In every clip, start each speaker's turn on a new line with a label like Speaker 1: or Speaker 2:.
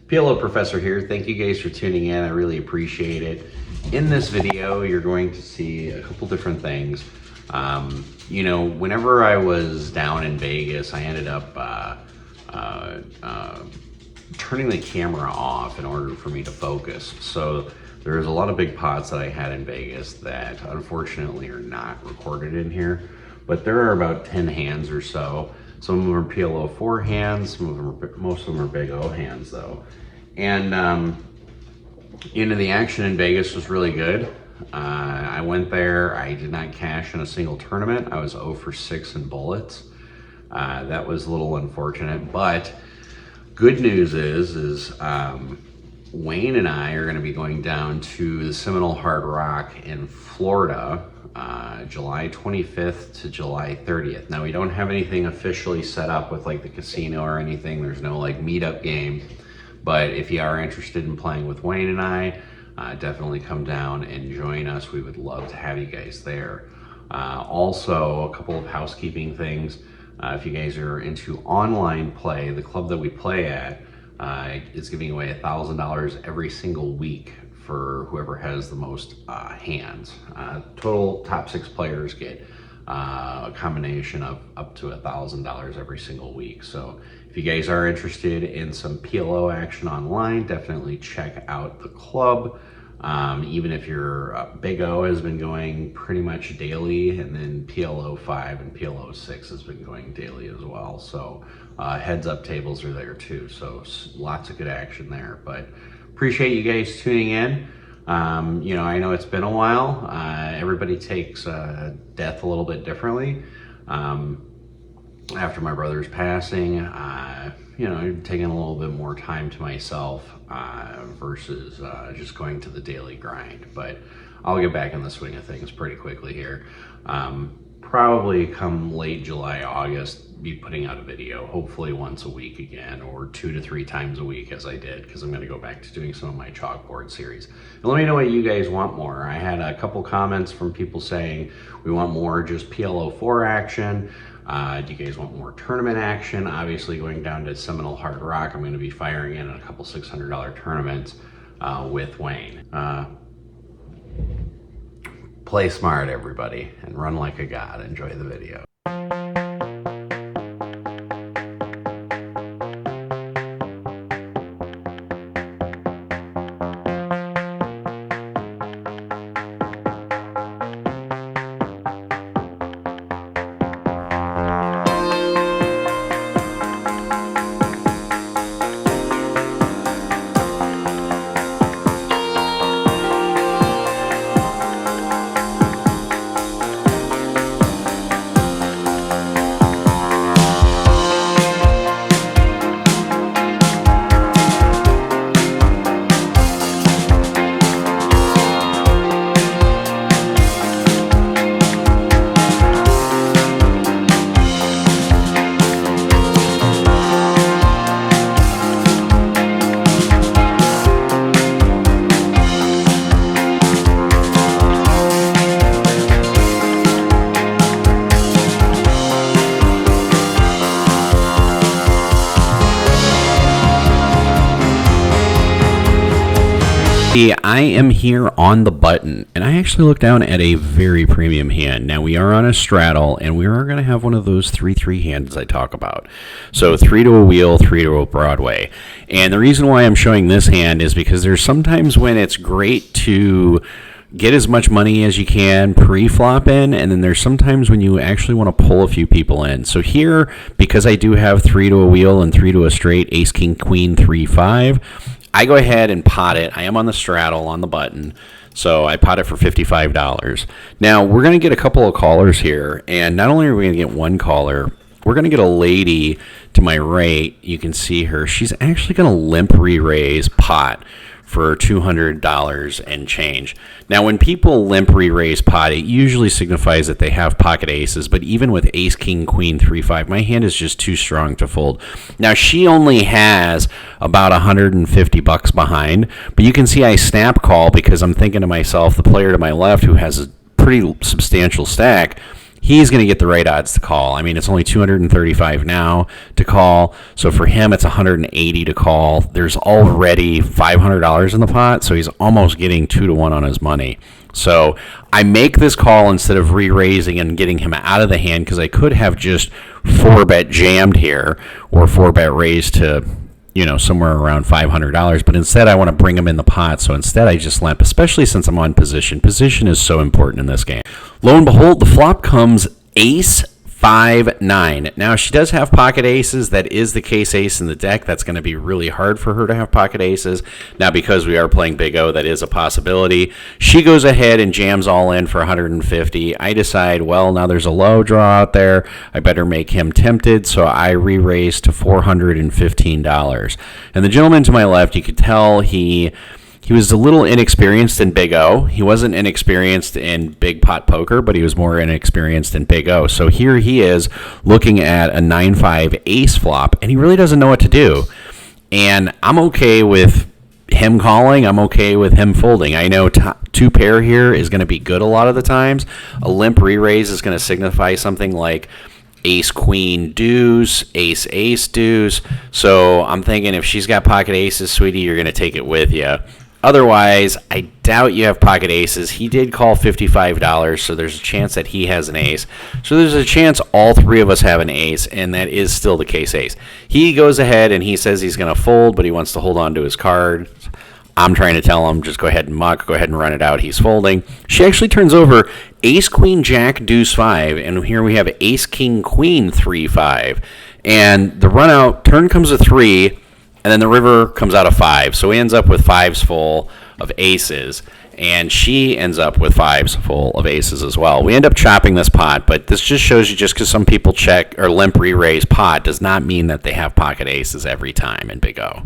Speaker 1: PLO Professor here. Thank you guys for tuning in. I really appreciate it. In this video, you're going to see a couple different things. Whenever I was down in Vegas, I ended up turning the camera off in order for me to focus. So there's a lot of big pots that I had in Vegas that unfortunately are not recorded in here, but there are about 10 hands or so. Some of them are PLO4 hands, most of them are Big O hands though. And the action in Vegas was really good. I went there, I did not cash in a single tournament. I was 0 for 6 in bullets. That was a little unfortunate, but good news is Wayne and I are going to be going down to the Seminole Hard Rock in Florida, July 25th to July 30th. Now we don't have anything officially set up with like the casino or anything. There's no like meetup game, but if you are interested in playing with Wayne and I, definitely come down and join us. We would love to have you guys there. Also, a couple of housekeeping things. If you guys are into online play, the club that we play at is giving away $1,000 every single week for whoever has the most hands. Total top 6 players get a combination of up to $1,000 every single week. So if you guys are interested in some PLO action online, definitely check out the club. Even if your Big O has been going pretty much daily, and then PLO5 and PLO6 has been going daily as well. So heads up tables are there too. So lots of good action there, but appreciate you guys tuning in. I know it's been a while. Everybody takes death a little bit differently. After my brother's passing, taking a little bit more time to myself versus just going to the daily grind. But I'll get back in the swing of things pretty quickly here. Probably come late July, August, be putting out a video, hopefully once a week again, or 2 to 3 times a week as I did, because I'm going to go back to doing some of my chalkboard series. And let me know what you guys want more. I had a couple comments from people saying we want more just PLO4 action. Do you guys want more tournament action? Obviously, going down to Seminole Hard Rock, I'm going to be firing in a couple $600 tournaments with Wayne. Play smart, everybody, and run like a god. Enjoy the video. I am here on the button, and I actually look down at a very premium hand. Now, we are on a straddle, and we are going to have one of those 3-3 hands I talk about. So 3 to a wheel, 3 to a Broadway. And the reason why I'm showing this hand is because there's sometimes when it's great to get as much money as you can pre-flop in, and then there's sometimes when you actually want to pull a few people in. So here, because I do have 3 to a wheel and 3 to a straight, ace, king, queen, 3-5, I go ahead and pot it. I am on the straddle on the button, so I pot it for $55. Now, we're going to get a couple of callers here, and not only are we going to get one caller, we're going to get a lady to my right. You can see her. She's actually going to limp re-raise pot for $200 and change. Now, when people limp re-raise pot, it usually signifies that they have pocket aces, but even with ace, king, queen, 3-5, my hand is just too strong to fold. Now, she only has about $150 behind, but you can see I snap call because I'm thinking to myself, the player to my left who has a pretty substantial stack,
Speaker 2: he's going to get the right odds to call. I mean, it's only 235 now to call. So for him, it's 180 to call. There's already $500 in the pot, so he's almost getting 2-1 on his money. So I make this call instead of re-raising and getting him out of the hand, because I could have just 4-bet jammed here or 4-bet raised to, somewhere around $500. But instead, I want to bring him in the pot. So instead, I just limp, especially since I'm on position. Position is so important in this game. Lo and behold, the flop comes ace 5-9. Now, she does have pocket aces. That is the case ace in the deck. That's going to be really hard for her to have pocket aces. Now, because we are playing Big O, that is a possibility. She goes ahead and jams all in for 150. I decide, well, now there's a low draw out there. I better make him tempted, so I re-raise to $415. And the gentleman to my left, you could tell he was a little inexperienced in Big O. He wasn't inexperienced in big pot poker, but he was more inexperienced in Big O. So here he is looking at a 9-5 ace flop, and he really doesn't know what to do. And I'm okay with him calling. I'm okay with him folding. I know two pair here is going to be good a lot of the times. A limp re-raise is going to signify something like ace queen deuce, ace ace deuce. So I'm thinking if she's got pocket aces, sweetie, you're going to take it with you. Otherwise, I doubt you have pocket aces. He did call $55, so there's a chance that he has an ace. So there's a chance all three of us have an ace, and that is still the case ace. He goes ahead and he says he's going to fold, but he wants to hold on to his card. I'm trying to tell him, just go ahead and muck, go ahead and run it out. He's folding. She actually turns over ace, queen, jack, deuce, 5, and here we have ace, king, queen, 3-5. And the run out, turn comes a 3, and then the river comes out a 5. So he ends up with 5s full of aces, and she ends up with 5s full of aces as well. We end up chopping this pot, but this just shows you, just because some people check or limp re-raise pot does not mean that they have pocket aces every time in Big O.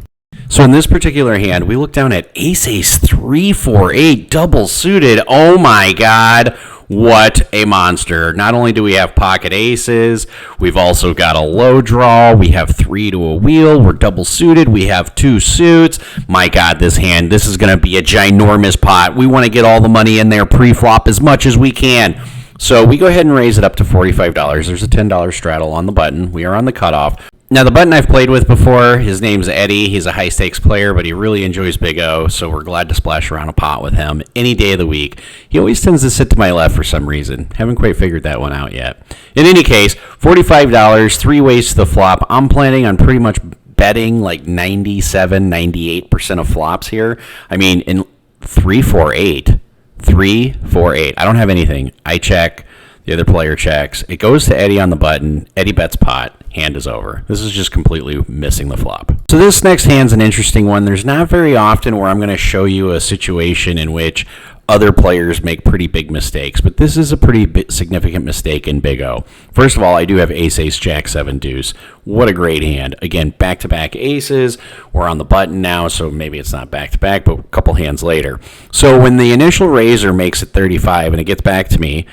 Speaker 2: So in this particular hand, we look down at ace, ace, 3, 4, 8, double suited. Oh my God. What a monster. Not only do we have pocket aces, we've also got a low draw. We have 3 to a wheel. We're double suited. We have 2 suits. My God, this hand, this is going to be a ginormous pot. We want to get all the money in there pre-flop as much as we can. So we go ahead and raise it up to $45. There's a $10 straddle on the button. We are on the cutoff. Now, the button I've played with before, his name's Eddie. He's a high-stakes player, but he really enjoys Big O, so we're glad to splash around a pot with him any day of the week. He always tends to sit to my left for some reason. Haven't quite figured that one out yet. In any case, $45, 3 ways to the flop. I'm planning on pretty much betting like 97, 98% of flops here. I mean, in 3, 4, 8. 3, 4, 8. I don't have anything. I check. The other player checks. It goes to Eddie on the button. Eddie bets pot. Hand is over. This is just completely missing the flop. So this next hand's an interesting one. There's not very often where I'm going to show you a situation in which other players make pretty big mistakes, but this is a pretty significant mistake in Big O. First of all, I do have ace, ace, jack, 7, deuce. What a great hand. Again, back-to-back aces. We're on the button now, so maybe it's not back-to-back, but a couple hands later. So when the initial raiser makes it 35 and it gets back to me,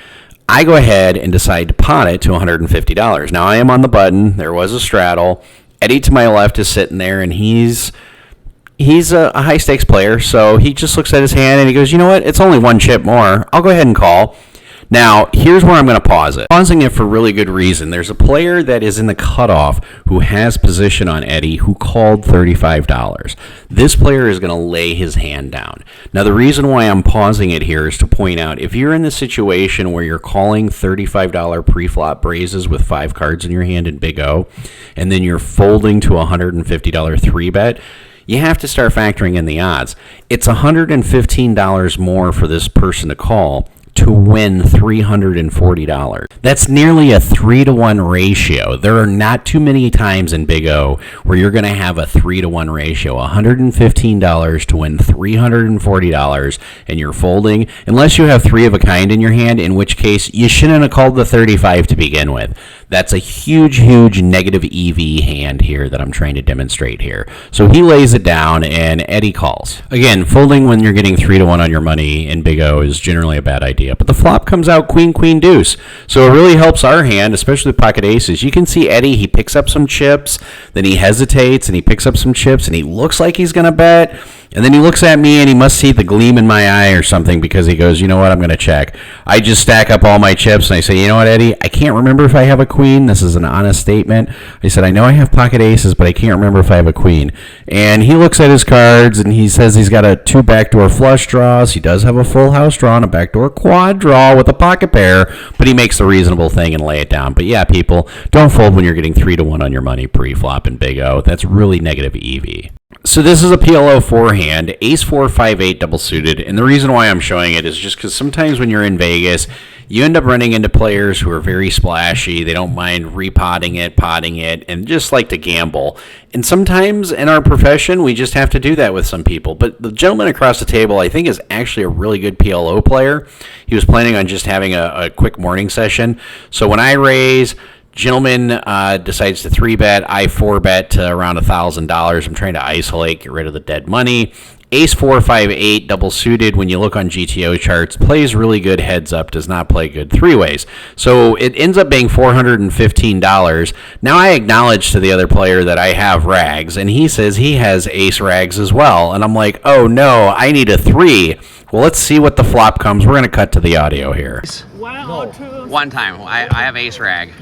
Speaker 2: I go ahead and decide to pot it to $150. Now, I am on the button. There was a straddle. Eddie to my left is sitting there, and he's a high-stakes player, so he just looks at his hand, and he goes, you know what? It's only 1 chip more. I'll go ahead and call. Now, here's where I'm going to pause it. Pausing it for really good reason. There's a player that is in the cutoff who has position on Eddie who called $35. This player is going to lay his hand down. Now, the reason why I'm pausing it here is to point out, if you're in the situation where you're calling $35 pre-flop raises with 5 cards in your hand in Big O, and then you're folding to a $150 3-bet, you have to start factoring in the odds. It's $115 more for this person to call to win $340. That's nearly a 3-to-1 ratio. There are not too many times in Big O where you're going to have a 3-to-1 ratio. $115 to win $340, and you're folding, unless you have 3 of a kind in your hand, in which case you shouldn't have called the 35 to begin with. That's a huge negative EV hand here that I'm trying to demonstrate here. So he lays it down, and Eddie calls. Again, folding when you're getting 3-1 on your money in Big O is generally a bad idea. But the flop comes out queen, queen, deuce. So it really helps our hand, especially with pocket aces. You can see Eddie, he picks up some chips, then he hesitates, and he picks up some chips, and he looks like he's going to bet. And then he looks at me, and he must see the gleam in my eye or something, because he goes, you know what, I'm going to check. I just stack up all my chips, and I say, you know what, Eddie, I can't remember if I have a queen. This is an honest statement. I said, I know I have pocket aces, but I can't remember if I have a queen. And he looks at his cards, and he says he's got two backdoor flush draws. He does have a full house draw and a backdoor quad draw with a pocket pair, but he makes the reasonable thing and lay it down. But yeah, people, don't fold when you're getting 3-1 on your money pre-flop in Big O. That's really negative EV. So this is a PLO4 hand, ace 4, 5, 8 double suited, and the reason why I'm showing it is just because sometimes when you're in Vegas, you end up running into players who are very splashy. They don't mind repotting it, potting it, and just like to gamble. And sometimes in our profession, we just have to do that with some people. But the gentleman across the table, I think, is actually a really good PLO player. He was planning on just having a quick morning session. So when I raise, gentleman decides to 3-bet. I 4-bet to around $1,000. I'm trying to isolate, get rid of the dead money. Ace 4, 5, 8 double suited, when you look on GTO charts, plays really good heads up, does not play good three ways. So it ends up being $415. Now I acknowledge to the other player that I have rags, and he says he has ace rags as well. And I'm like, oh no, I need a 3. Well, let's see what the flop comes. We're going to cut to the audio here.
Speaker 3: No. One time. I have ace rag.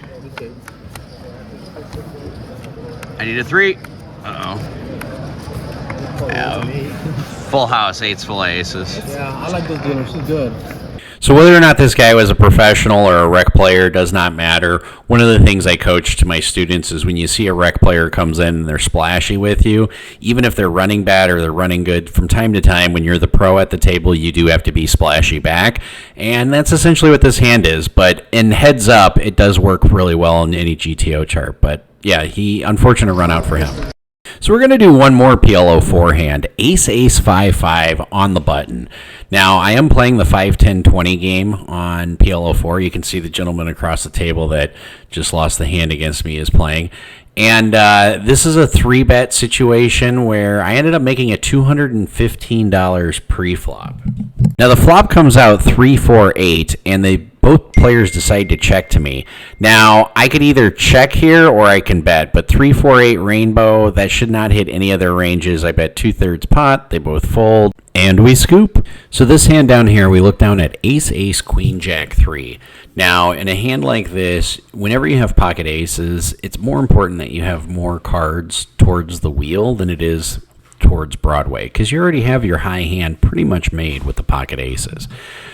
Speaker 3: I need a 3. Uh-oh. Yeah. Full house, 8s, full aces.
Speaker 4: Yeah, I like those dealers. She's good.
Speaker 2: So whether or not this guy was a professional or a rec player does not matter. One of the things I coach to my students is when you see a rec player comes in and they're splashy with you, even if they're running bad or they're running good, from time to time when you're the pro at the table, you do have to be splashy back. And that's essentially what this hand is. But in heads up, it does work really well in any GTO chart. But yeah, unfortunate run out for him. So we're going to do one more PLO4 hand, ace, ace, 5, 5 on the button. Now, I am playing the 5, 10, 20 game on PLO4. You can see the gentleman across the table that just lost the hand against me is playing. And this is a 3-bet situation where I ended up making a $215 pre-flop. Now, the flop comes out 3, 4, 8, and both players decide to check to me. Now, I could either check here or I can bet, but 3, 4, 8 rainbow, that should not hit any of their ranges. I bet 2/3 pot, they both fold, and we scoop. So this hand down here, we look down at ace, ace, queen, jack, 3. Now, in a hand like this, whenever you have pocket aces, it's more important that you have more cards towards the wheel than it is towards Broadway, because you already have your high hand pretty much made with the pocket aces.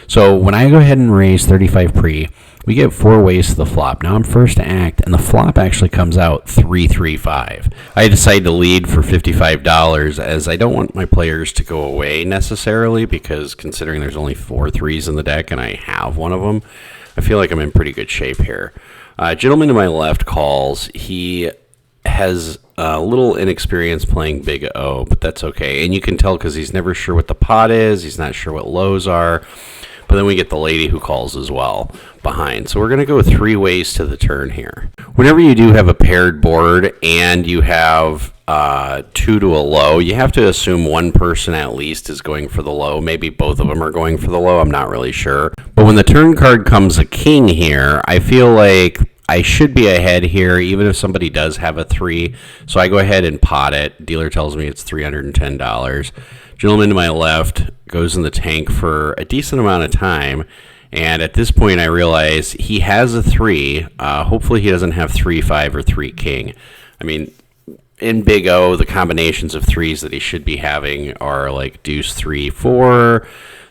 Speaker 2: So when I go ahead and raise 35 pre, we get 4 ways to the flop. Now I'm first to act, and the flop actually comes out 3, 3, 5. I decide to lead for $55, as I don't want my players to go away necessarily, because considering there's only 4 3s in the deck and I have one of them, I feel like I'm in pretty good shape here. Gentleman to my left calls. He has a little inexperience playing Big O, but that's okay. And you can tell because he's never sure what the pot is. He's not sure what lows are. But then we get the lady who calls as well behind. So we're going to go 3 ways to the turn here. Whenever you do have a paired board and you have 2 to a low, you have to assume one person at least is going for the low. Maybe both of them are going for the low. I'm not really sure. But when the turn card comes a king here, I feel like I should be ahead here, even if somebody does have a 3. So I go ahead and pot it. Dealer tells me it's $310. Gentleman to my left goes in the tank for a decent amount of time. And at this point, I realize he has a 3. Hopefully he doesn't have 3, 5, or 3 king. I mean, in Big O, the combinations of 3s that he should be having are like deuce 3, 4,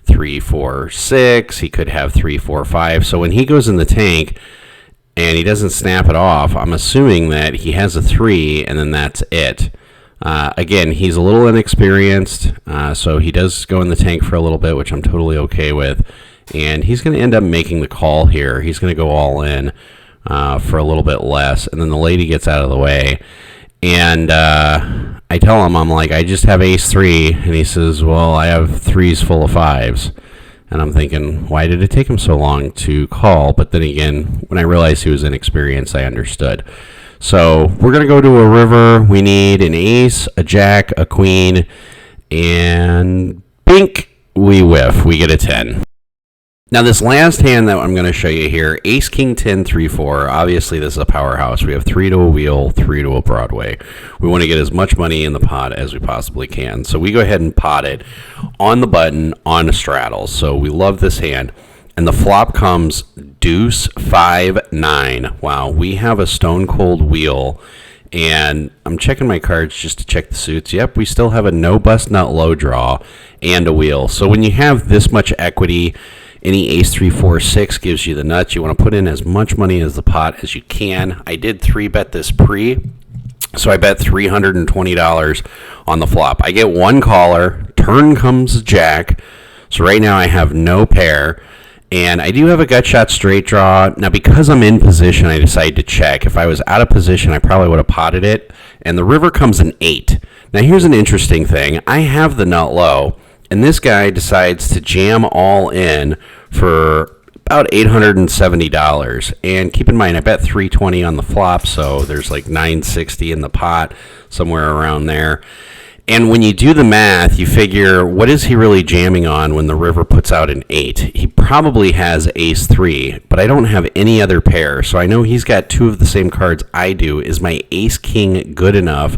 Speaker 2: 3, 4, 6. He could have 3, 4, 5. So when he goes in the tank and he doesn't snap it off, I'm assuming that he has a 3 and then that's it. Again, he's a little inexperienced, so he does go in the tank for a little bit, which I'm totally okay with. And he's going to end up making the call here. He's going to go all in for a little bit less, and then the lady gets out of the way. And I tell him, I'm like, I just have ace 3, and he says, well, I have 3s full of 5s. And I'm thinking, why did it take him so long to call? But then again, when I realized he was inexperienced, I understood. So we're going to go to a river. We need an ace, a jack, a queen, and bink, we whiff. We get a 10. Now this last hand that I'm going to show you here, ace, king, 10, 3, 4. Obviously this is a powerhouse. We have 3 to a wheel, 3 to a Broadway. We want to get as much money in the pot as we possibly can. So we go ahead and pot it on the button on a straddle. So we love this hand. And the flop comes deuce, 5, 9. Wow, we have a stone cold wheel. And I'm checking my cards just to check the suits. Yep, we still have a no bust nut low draw and a wheel. So when you have this much equity, any ace, 3, 4, 6 gives you the nuts. You want to put in as much money as the pot as you can. I did 3-bet this pre, so I bet $320 on the flop. I get one caller, turn comes a jack, so right now I have no pair, and I do have a gut shot straight draw. Now because I'm in position, I decided to check. If I was out of position, I probably would have potted it, and the river comes an 8. Now here's an interesting thing. I have the nut low, and this guy decides to jam all in for about $870. And keep in mind, I bet $320 on the flop, so there's like $960 in the pot, somewhere around there. And when you do the math, you figure, what is he really jamming on when the river puts out an 8? He probably has ace 3, but I don't have any other pair, so I know he's got 2 of the same cards I do. Is my ace king good enough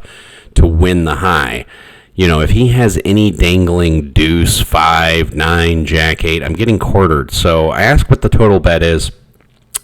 Speaker 2: to win the high? You know, if he has any dangling deuce, 5, 9, jack 8, I'm getting quartered. So I ask what the total bet is.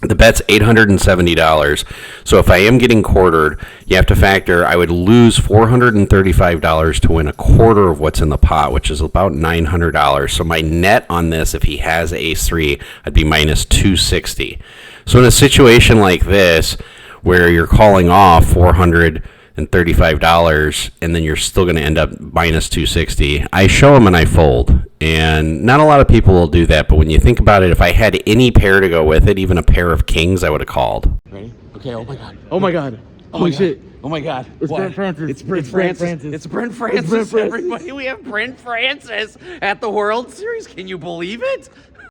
Speaker 2: The bet's $870. So if I am getting quartered, you have to factor I would lose $435 to win a quarter of what's in the pot, which is about $900. So my net on this, if he has ace 3, I'd be minus $260. So in a situation like this, where you're calling off $435 and then you're still going to end up minus $260, I show him and I fold. And not a lot of people will do that, but when you think about it, if I had any pair to go with it, even a pair of kings, I would have called.
Speaker 3: Ready? Okay, oh my god.
Speaker 4: Oh my god. Holy shit.
Speaker 3: Oh my god.
Speaker 4: It's
Speaker 3: What?
Speaker 4: Brent Francis.
Speaker 3: It's Brent
Speaker 4: It's Brent
Speaker 3: Francis.
Speaker 4: Francis.
Speaker 3: It's Brent Francis,
Speaker 4: Brent Francis.
Speaker 3: everybody. We have Brent Francis at the World Series. Can you believe it?